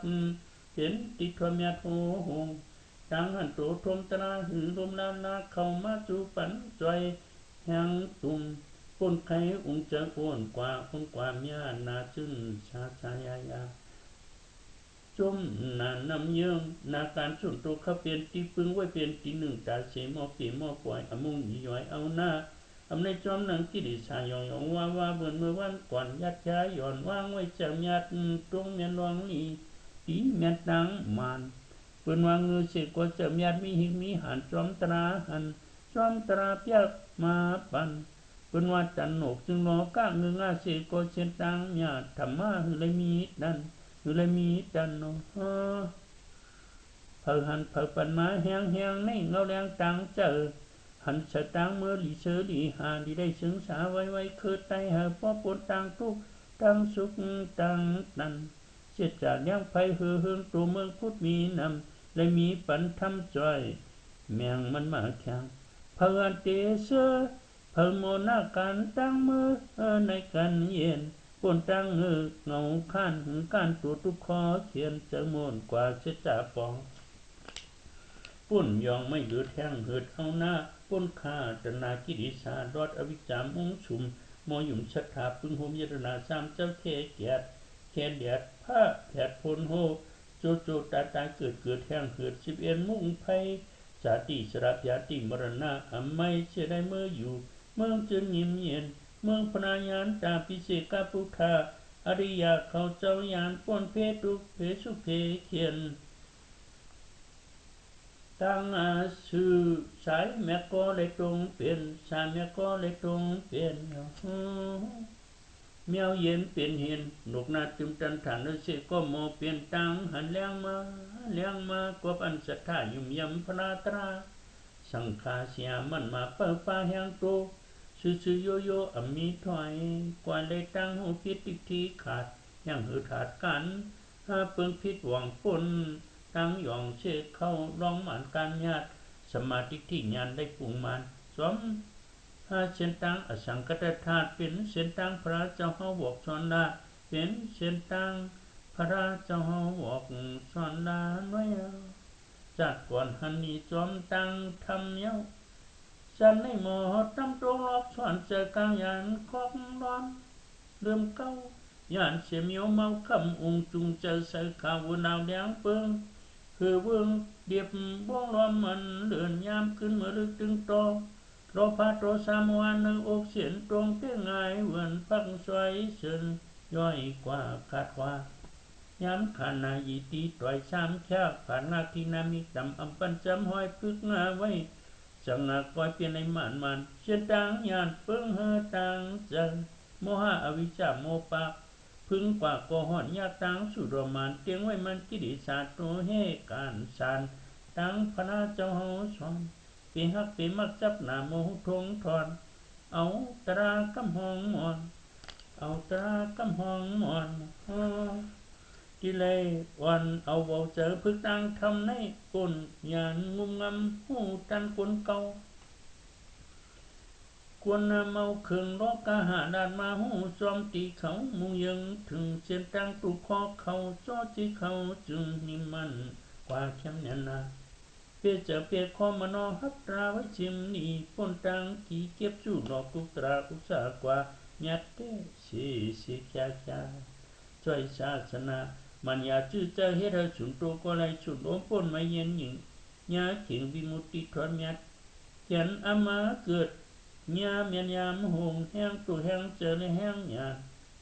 A: เห็นติดทวเมียดโหงดังหันโตทมตราหือลมนาเข้ามาจูปันจอยแหงตุ่มปนไข่องเจอปนกว่าเมียนาจึงชายาจมนานนำเยื่อนาการส่วนตัวเขาเปลี่ยนตีปึงไว้เปลี่ยนตีหนึ่งตาเสมอเปลี่ยนมอปล่อยอมุงย้อยเอาหน้าอำในจอมหนังกิริสายองว่าเบื่อเมื่อวันก่อนยัดย้ายย่อนว่างไว้จากยัดตรงเมียนวังนี้ตีเมียนดังมันเปิ้นวางเงือเสกว่าจะยัดมีหิมีหันจอมตราหันจอมตราเปียกมาปันเปิ้นว่าจันหนกจึงรอก้าเงืองาเสกก็เช่นดังญาติธรรมะเลยมีดันเลยมีดันเนาะเผอหันเผอปันมาแหงในเงาแรงตังเจอหันสตังเมื่อหลีเสือหลีหาดีได้สึงสาไว้คือไตหาพ่อปนตังทุกตังสุขตังนันเสียจากยังไฟเฮืองตัวเมืองพุทธมีนำเลยมีปันทำจอยแมงมันมาแข่งเผออันเตเสือเผอโมนาการตั้งมือในกันเย็นปนตังเงาข้านการตัวทุกคอเขียนจะมนกว่าเสจ่าปองปุ่นยองไม่หยุดแห้งเหืดเอาหน้าปุ่นขาตนากิริสารอดอวิจามองชุมมอยุ่มชัดถาปึงโฮมยตนาสามเจ้าเคเกียดแคนเดียดผ้าแผดพลโฮโจตาเกิดแห้งเหืด11มุ่งไพสาติสระยาติมรณะอำไม่เสียได้เมื่ออยู่เมืองจึงยิ้มเย็นเมืองพนายานตาพิเศษกาพุทธาอริยาเขาเจ้ายานป้นเพตุเพสุเพเขียน ตั้งสื่อสายแม่ก็เลยตรงเปลี่ยนสายแม่ก็เลยตรงเปลี่ยนเมียวเย็นเปลี่ยนเห็นหนุกนาตึมตันฐานเสก็โมเปลี่ยนตังหันเลี้ยงมากบอันสัทธายุ่มยำพระตราสังฆาเสียมันมาเปิดป่าแห่งโตซื่อโยโย่อมีถอยกว่าเลยตั้งหูพิษติทีขาดยังหือขาดกันเปิงพิษหวังปนตั้งหยองเชเข้าร้องหมันการญาติสมาธิที่ญาณได้ปุ่งมันสมเส้นตังอสังกตธาตุเป็นเส้นตังพระเจ้าเฮาบอกสอนลาเป็นเส้นตังพระเจ้าเฮาบอกสอนลาไว้จัดก่อนหันนี้จอมตังทำเย้าฉันในหมอตำตรงลอกสอนเจอกลางยานคอกร้อนเริ่มเก้ายานเสียเมียวเมาคำองจุงเจอใส่ข่าววนาวแดงเปิงคือเบิ้งเดียบบ้องล้อมมันเลื่อนยามขึ้นเมื่อลึกตึงโตรอพาโตสามวันในอกเสียนตรงเพียงไงเหมือนพักสวยเสินย่อยกว่าขาดว่าย้ำขานายีตีต่อยซ้ำแค่ผ่านนาทีนามิดำอำปันจำห้อยพึกงาไว้จังงากอยเปลี่ยนในมันเชียนตังยานเพิ่งเฮตังเจอโมหะอวิชชาโมปะพึงกว่าก็หอนยาตังสุดรมันเตียงไว้มันกิริสาตัวเฮการสานตังพระเจ้าเฮาสอนปีฮักปีมักจับหน้าโมหทงทอนเอาตรากำหองมอนเอาตรากำหองมอนกิเลวันเอาเบาเจอพึกตังทำในกุนยานงุมงำหูตันกุนเก่าควรนำเอาเครื่องล้อกาหาดานมาหูจอมตีเขามุงยังถึงเส้นตังตุคอเขาจอจีเขาจึงนิมันกว่าเข้มเนียนาเปียเจอเปียคอมานอฮับตราไว้ชิมนี่ปนตังกี่เก็บจู่ดอกกุตราอุสากว่ายัดเตสิแค่ช่วยศาสนามันอยากจื้อเจอเฮ็ดให้ฉุนโตก็ไลฉุนโอมปนไม่เย็นหญิงยาเขียงวิมุตติทอนยัดเขียนอามาเกิดยาเมียนยามหงแห้งตัวแห้งเจอในแห้งยา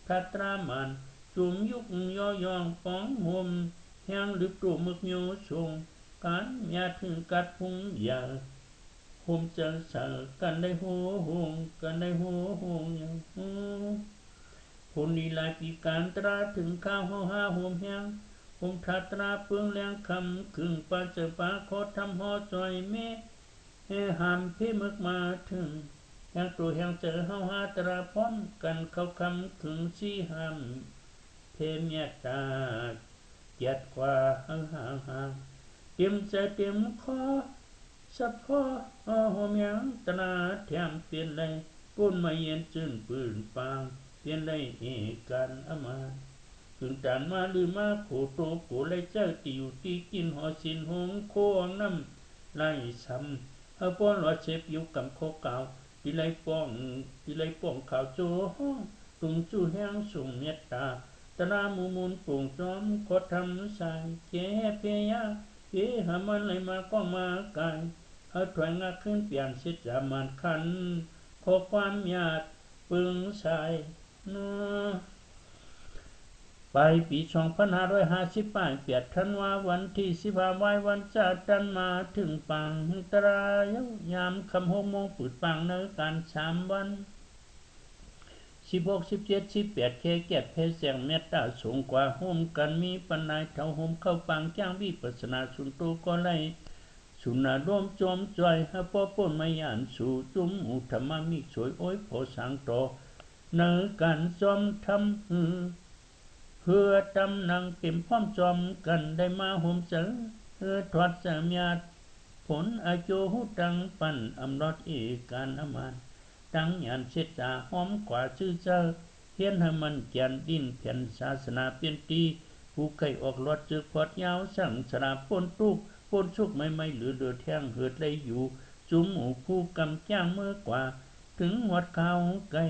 A: ทัตรามันจุมยุกย่อยองป้องหมแห้งหรือตัวมึกโยชงการยาถึงกัดพุงยาหมเจอสากันได้หัวหงกันได้หัวหงอย่างผลลีลายปีการตราถึงข้าวห้าหมแห้งหมทัตราเปืองแรงคำครึ่งปาเจอปาขอทำห่อจอยเมหามเพ่มึกมาถึงแห่งตัวแห่งเจอเฮาหาตราพร้อมกันเขาคำถึงสี่หามเพเมียตาเกียดกว่าห่างเตรียมใจเตรียมคอสับพ่อหอมยังตนาแถมเปลี่ยนเลยปุ่นมาเย็นจืนปืนปางเปลี่ยนได้เอกันอามาถึงจานมาลือมาโขโตโขเลยเจ้าติวตีกินหอสินหงโคน้ำไล่ซ้ำเอาป้อนหลอดเชฟอยู่กับโคเก่าปีไลป้องข่าวโจห้องตุงจู่แห้งส่งเมตตาตรามูลป่งจอมขอทำสายเจเพียหามันเลยมาก็มาไกลเอาถอยงาขึ้นเปลี่ยนสิจามันคันขอความหยาดปึงใส่ไปปี2558เปียดธันวาวันที่15ไว้วันจัดดันมาถึงปังตรายามคำ6 โมงปืดปังในการ3 วัน16 17 18เคแก็บเพเสียงเมตตาสูงกว่าโฮมกันมีปัญนายเท่าโฮมเข้าปังจ้างวิปัสนาสุนตูก็ไลสุนาร่วมจมจอยฮะป้อป่นไม่ยานสู่จุ้มอุธรรมมิสวยโอ้ยพอสังโตเนื้อกันจอมทำเพื่อตำนังเต็มพร้อมจอมกันได้มาโฮมเจอถอดสามยาผลอาโจหุตังปันอำรอดเอการอมานตั้งยันเสจาหอมกว่าชื่อเจ้าเฮียนให้มันแกนดินเพียนศาสนาเปลี่ยนตีผู้ไก่ออกรถจึกพอดยาวสั่งสนาป้นตุกป้นชุกไม่เหลือเดือดแท่งเหือดเลยอยู่จุ่มหูผู้กำจ้างเมื่อกว่าถึงวัดข้าวไก่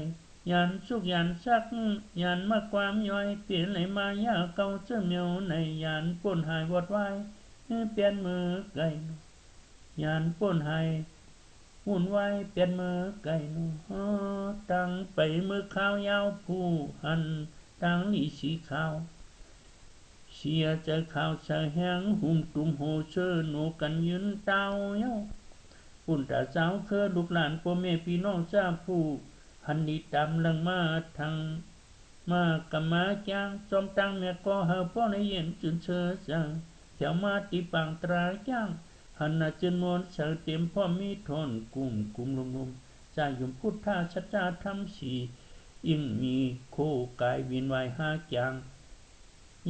A: ยันสุกยันซักยันมากความย่อยเปลี่ยนไหลมายาเก่าเจ้าเมียวในยันป้นหายวอดไว้เปลี่ยนมือไก่ยันป้นหายหุ่นไว้เปลี่ยนมือไก่ตั้งไปมือข้าวยาวผู้หันตั้งลีสีขาว เสียเจอข่าวเสือแห้งหุ่มตุ่มโหเชื่อหนูกันยืนเต้าเย้าปุ่นตาสาวเคอลูกหลานพ่อแม่พี่น้องเจ้าผู้หันดีตามหลังมาทางมากะมาจ้างจอมตังแม่ก็หาพ่อในเย็นจุนเชอจังแถวมาตีปังตราจ้างหันนาจนมนเสเต็มพ่อมีทนกุมลุมใจยุมพุทธาชัจจาธรรมสียิ่งมีโคกายวินไว้หาจาง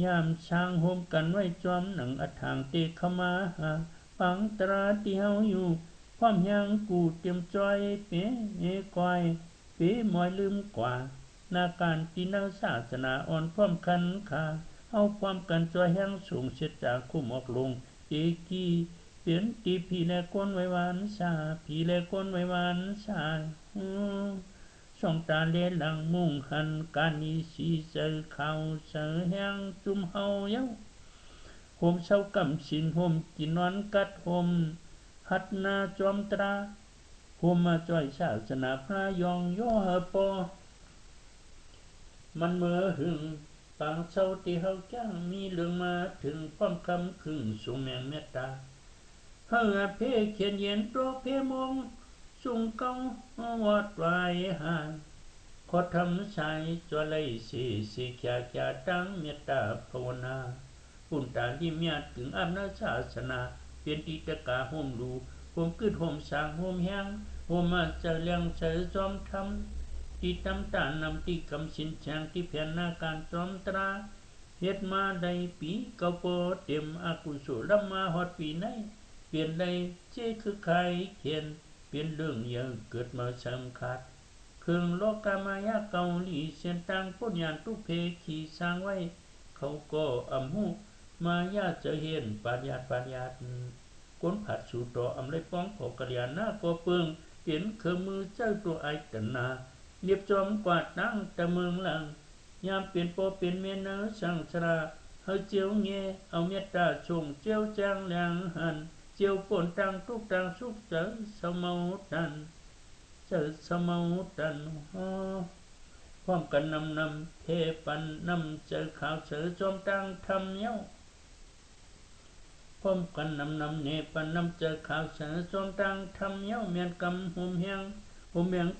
A: ยามช้างโฮมกันไว้จอมหนังอัฐางเตขมาหาปังตราเดียวอยู่ความยังกูเตรียมจอยเป๋กอยเป๋มอยลืมกว่านาการที่นักศาสนาอ่อนพร้อมคันขาเอาความกันจอยแห้งสูงเสียจากคุ้มออกลงเจกี้เปลี่ยนตีผีและก้นไว้วานสาผีและก้นไว้วานสาช่องตาเลหลังมุ่งหันการนี้สีเจอเขาเสือแห้งจุ่มเฮาเย้าโฮมเศร้ากำสินโฮมกินนอนกัดโฮมหัดนาจอมตราโฮมมาจ่อยศาสนาพระยองโยเฮปอมันเมื่อหึงปางเศร้าที่เฮาจ้างมีเรื่องมาถึงพร้อมคำครึ่งสูงแมงเมตตาเฮาเพเขียนเย็นโตเพมงสุงเก้าวัดไว้หาขอทำใช้จวไลสิขยาตั้งเมตตาภาวนาปุ่นตาลิมยาถึงอำนาจศาสนาเป็นติตกาโฮมรูโฮมกึดโฮมสร้างโฮมแห้งโฮมมาเจเลียงเจจอมทำที่ตำตานำที่กำสินแจงที่แผ่นหน้าการจอมตราเฮ็ดมาได้ปีเก่าโปเต็มอากุศลมาฮอดปีไหนเปลี่ยนได้เจคือใครเขียนเปลี่ยนเรื่องเยอะเกิดมาสำคัญเครื่องโลกามายาเกาหลีเสียนตังปุญญาตุเพขีสร้างไว้เขาก็อำหูมายาจะเห็นปัญญาก้นผัดสู่ต่ออำไรป้องผกระยาหน้าก็เปิงเห็นเครื่องมือเจ้าตัวไอตนาเรียบจอมกวาดนั่งแต่เมืองหลังยามเปลี่ยนโปเป็นเมเนอช่างชราเฮาเจียวเงเอาเมตตาชงเจียวจางแหลงหันเจียวป่นตังทุกตังสุขเจอสมาวตันเจอสมาวตันพร้อมกันนำเทปันนำเจอข่าวเสือจอมตังทำเย้าพร้อมกันนำเนปันนำเจอข่าวเสือจอมตังทำเย้าเมียนกำหุมแหง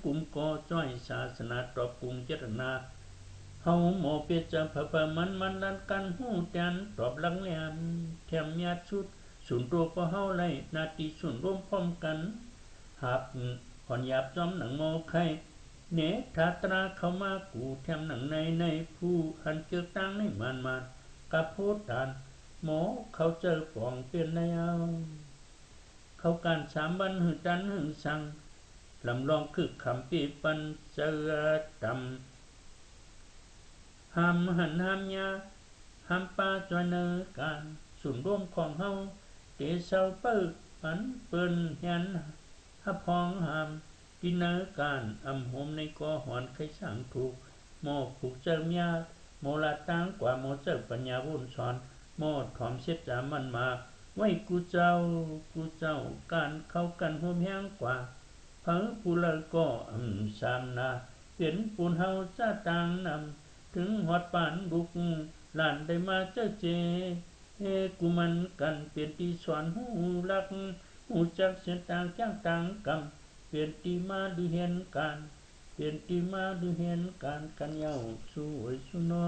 A: กลุ่มก่อจ้อยศาสนาตอบกรุงเจตนาเฮาหมอเปียจะพะมันลันกันหูแตนตอบลังเลียนแถมญาติชุดศูนย์ตัวพอเฮาไล่นาทีศูนย์ร่วมพร้อมกันหับผ่อนหยาบจอมหนังโมไข่เนทาตราเข้ามากูแถมหนังในผู้หันเจือกตั้งในมันกับพูดตานหมอเขาเจอปองเปลี่ยนแล้วเขาการ3 วันหึดันหึงสั่งลำลองคือคำปีปันเจอดำห้ามหันห้ามยาห้ามป้าจอยเนอการส่วนร่วมของเฮาเตเศร้าเปิดปันเปิ้นยันฮับพองหามดินเนอการอำโหมในกอหอนไข่สั่งถูกหมอผูกเจิมยาโมลาตั้งกว่าโมเจอปัญญาวุ่นสอนหมอถอมเช็ดจามันมาไว้กูเจ้าการเข้ากันห่วมแห้งกว่าเพิ่งผู้ละก็สามนาเปลี่ยนปูนเฮาจะต่างนำถึงหอดปานบุกหลานได้มาเจ้าเจกูมันกันเปลี่ยนตีสอนหูลักหูจักเสียต่างจ้างต่างกำเปลี่ยนตีมาดูเห็นการเปลี่ยนตีมาดูเห็นการกันเย้าสวยสุนอ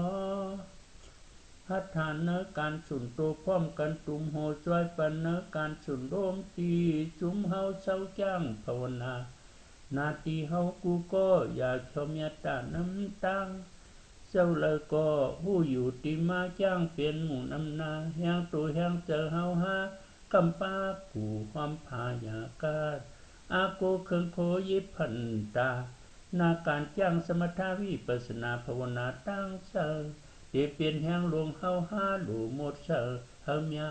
A: พัฒานเนการสุนโตพร้อมกันตุ่มโหจอยปันเนการสุนโรมตีจุมเฮาเศร้าจ้างภาวนานาทีเฮากูก็อยากชมยาตาน้ำตังเจ้าเลยก็หู้อยู่ตีมาจ้างเป็นหมู่นำนาแห้งตัวแห้งเจอเฮาหากำปากูความพายากาศอาโกเคิงโคยิพันตานาการจ้างสมถาวิปัสสนาภาวนาตั้งเสอเดเปลี่ยนแห้งลงเฮาหลูหมดเสอเฮาเมีย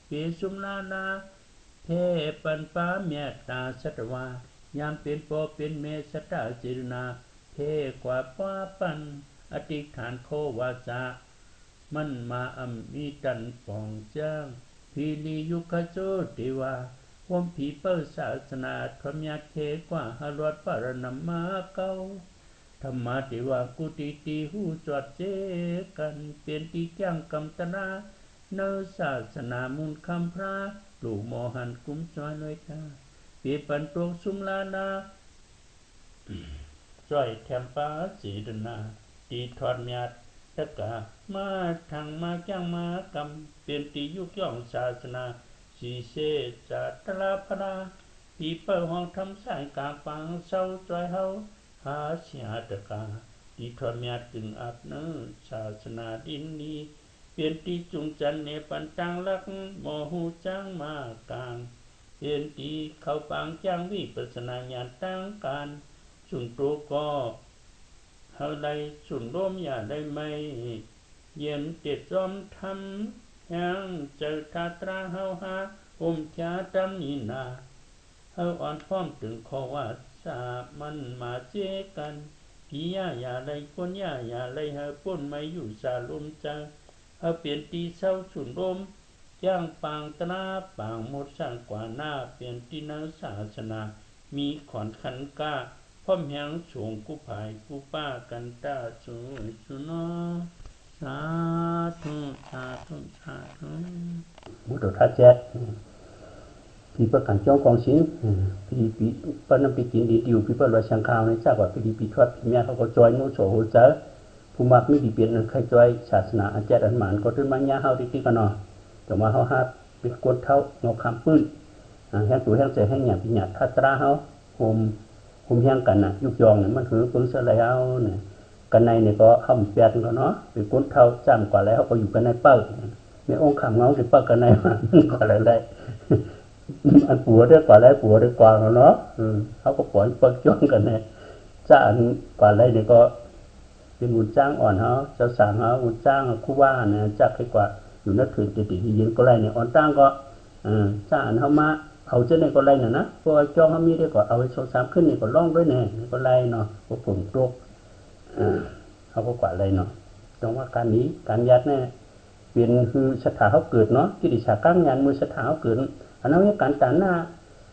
A: เปสุมลานาเพปันป้าเมียตาสัตวายามเป็นปอเป็นเมสตาจิรนาเพกว่าป้าปันอติฐานโควาจามันมามีตันปองจ้างพีลียุคโจติวาพมผีเปิดศาสนาธรรมยาเทกว่าหรวดปรณมาเก้าธรรมาติวากุติตีหูจอดเจกันเปลี่ยนตีจ้างกำตนา เนื้อศาสนามูลคำพระลูกหมอหันกุ้มจอยเลยจ้าเปียปันตวงสุมลาดาจ้อยแถมป้าสีดนาตีทอดเมียดตะกะมาทางมาจ้างมากำเปลี่ยนตียุกย่องศาสนาสีเสจัตลาพนาปีเปิลห้องทำสายกลางฟังเศร้าจอยเฮาหาเสียตะกาตีทอดเมียดกึ่งอับเนื้อศาสนาดินนี้เปลี่ยนตีจุงจันเนปันจังลักหมอหูจ้างมากลางเปลี่ยนตีเข้าปังจ้างวิปัสนาญาณตั้งการสุนตัวก็เฮาได้สุนร่วมอย่าได้ไม่เยี่ยมเจ็ดจอมทำยังเจอทาตราเฮาหาชาจำนีนาเฮาอ่อนพร้อมถึงขอว่าสามันมาเจกันพี่อย่าไรคนอย่าไรเฮาป้นไม่อยู่สาลมจังเฮาเปลี่ยนตีเศร้าสุนร่มย่างปางตนาปางหมดสร้างกว่าหน้าเปลี่ยนตีนังศาสนามีขอนขันก้าพ่อมแหงสูงกูภายกูป้ากันตาสูสุนอสาธุสาธุสาธุมุตตะเจ็ดพี่ประกันจ้องกองสิงพี่ปนปีกินดีดิวพี่ประลอยสังขาวในทราบว่าพี่ปีทวดพี่แม่เขาก็จอยโนโสโหเจอผู้มักไม่ดีเปลี่ยนใครจอยศาสนาอาจารย์อันหมานก็ถึงมันยาเฮาที่กันเนาะแต่ว่าเฮาฮับเป็นกดเท่างอคำปื้นแห้งตัวแห้งใจแห้งหยาบหยาดทัตราเฮาโฮมแห้งกันน่ะยุกยองเนี่ยมันถือปืนเสลเอาเนี่ยกันในเนี่ยก็ห้ำเปียนก็เนาะเป็นกดเท่าจำกว่าแล้วก็อยู่กันในเป้าในองค์ขำเงาที่เป้ากันในมันก็อะไรอันปัวได้กว่าไรปัวได้กว่าเนาะเขาก็ปล่อยเปิดจ้องกันเนี่ยจ้าอันกว่าไรเนี่ยก็เป็นหุ่นจ้างอ่อนเขาเจ้าสางเขาหุ่นจ้างคู่ว่าเนี่ยจ้าให้กว่าอยู่นักถือติดยืนก็ไรเนี่ยอ่อนจ้างก็จ้าอันเขามาเอาเจ้าเนี่ยก็ไรเนี่ยนะพอจ้องเขามีได้ก็เอาไปโชว์สามขึ้นเนี่ยก็ล่องด้วยเนี่ยก็ไรเนาะก็ผลตกเขาก็กว่าไรเนาะตรงว่าการนี้การยัดเนี่ยเป็นคือสถาเขาเกิดเนาะกิริชาก้างงานมือสถาเขาเกิดอันนั้นเนี่ยการตันหน้า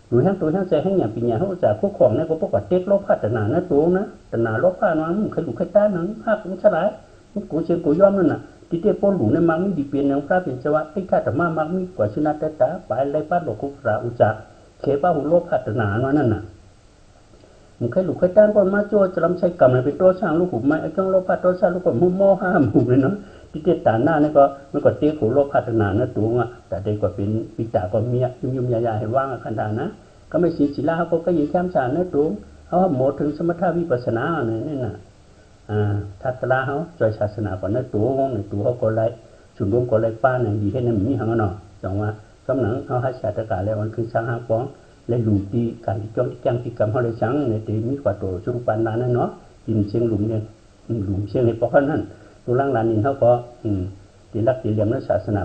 A: หรือแห้งตัวแห้งใจแห้งหยาบปีหยาเขาจะคู่ของเนี่ยก็พวกว่าเต็กลบผ้าตนาหน้าตัวนะตนาลบผ้าน้องเคยดูเคยต้านหนังภาพมันฉลาดมันกูเชียงกูย้อมนั่นน่ะที่เตี้ยป้นหลูในมังมีดีเปลี่ยนอย่างพระเป็นจังหวะที่ข้าแต่มามังมีกว่าชนะแต่ตาไปไล่ป้าหลอกกุศลอุจจะเขป้าหูลบผ้าตนาว่านั่นน่ะมันเคยดูเคยต้านป้นมาโจ้จะลำใช้กรรมเลยเป็นตัวสร้างลูกหุ่มไม่ไอ้จ้องลบผ้าตัวสร้างลูกหุ่มโม่ห้ามหุ่มเลยเนาะที่เตี้ยตาหน้านี่ก็มันก็เตี้ยหูลบผ้าตนาหน้าตัวอ่ะแต่เด็กกว่าเป็นปีตาก็มียุ่มยาให้ว่างขันดานะก็ไม่ศีลาเขาก็ยิงแคมสารเนื้อตัวเขาหมดถึงสมถะวิปัสสนาเนี่ยนี่น่ะทัตละเขาจอยศาสนาก่อนเนื้อตัวในตัวเขาก็ไล่ชุมนุมก็ไล่ป้าเนี่ยดีให้เนี่ยมีหังเนาะจังว่าสำนักเขาให้ชาติการแล้วมันคือช้างหางป้องและหลุมตีการที่จ้องที่แจ้งที่กรรมเขาเลยช้างในตีมีกว่าตัวชุมปันนานั่นเนาะกินเชียงหลุมเนี่ยหลุมเชียงในปอกนั่นตัวล่างลานินเขาก็ตีรักตีเหลี่ยมในศาสนา